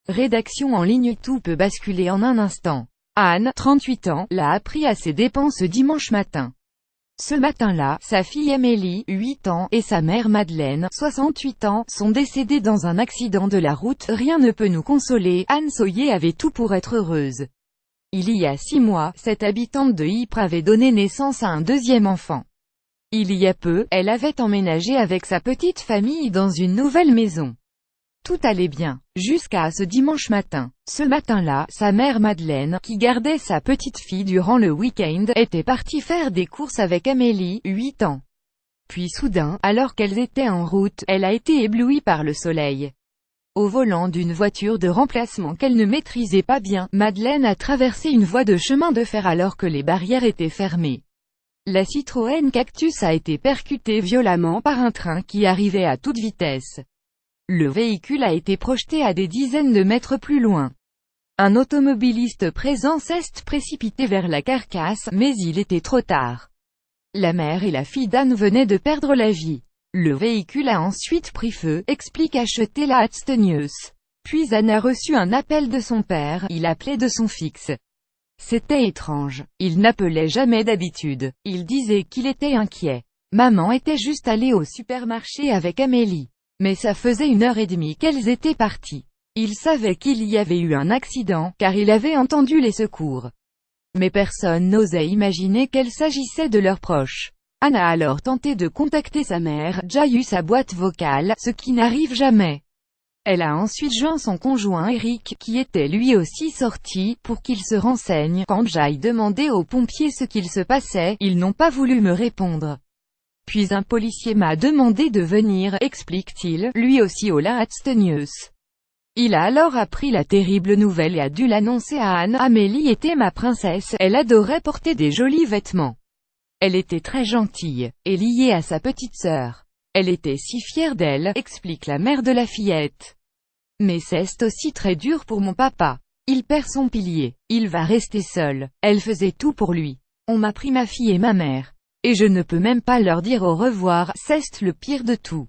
Rédaction en ligne. Tout peut basculer en un instant. Anne, 38 ans, l'a appris à ses dépens ce dimanche matin. Ce matin-là, sa fille Amélie, 8 ans, et sa mère Madeleine, 68 ans, sont décédées dans un accident de la route. Rien ne peut nous consoler, Anne Soyer avait tout pour être heureuse. Il y a 6 mois, cette habitante de Ypres avait donné naissance à un deuxième enfant. Il y a peu, elle avait emménagé avec sa petite famille dans une nouvelle maison. Tout allait bien, jusqu'à ce dimanche matin. Ce matin-là, sa mère Madeleine, qui gardait sa petite fille durant le week-end, était partie faire des courses avec Amélie, 8 ans. Puis soudain, alors qu'elles étaient en route, elle a été éblouie par le soleil. Au volant d'une voiture de remplacement qu'elle ne maîtrisait pas bien, Madeleine a traversé une voie de chemin de fer alors que les barrières étaient fermées. La Citroën Cactus a été percutée violemment par un train qui arrivait à toute vitesse. Le véhicule a été projeté à des dizaines de mètres plus loin. Un automobiliste présent s'est précipité vers la carcasse, mais il était trop tard. La mère et la fille d'Anne venaient de perdre la vie. Le véhicule a ensuite pris feu, explique acheter la News. Puis Anne a reçu un appel de son père, il appelait de son fixe. C'était étrange. Il n'appelait jamais d'habitude. Il disait qu'il était inquiet. Maman était juste allée au supermarché avec Amélie. Mais ça faisait 1h30 qu'elles étaient parties. Il savait qu'il y avait eu un accident, car il avait entendu les secours. Mais personne n'osait imaginer qu'il s'agissait de leurs proches. Anne a alors tenté de contacter sa mère, Jai eu sa boîte vocale, ce qui n'arrive jamais. Elle a ensuite joint son conjoint Eric, qui était lui aussi sorti, pour qu'il se renseigne. Quand Jai demandait aux pompiers ce qu'il se passait, ils n'ont pas voulu me répondre. Puis un policier m'a demandé de venir, explique-t-il, lui aussi au News. Il a alors appris la terrible nouvelle et a dû l'annoncer à Anne. Amélie était ma princesse, elle adorait porter des jolis vêtements. Elle était très gentille, et liée à sa petite sœur. Elle était si fière d'elle, explique la mère de la fillette. Mais c'est aussi très dur pour mon papa. Il perd son pilier. Il va rester seul. Elle faisait tout pour lui. On m'a pris ma fille et ma mère. Et je ne peux même pas leur dire au revoir, c'est le pire de tout.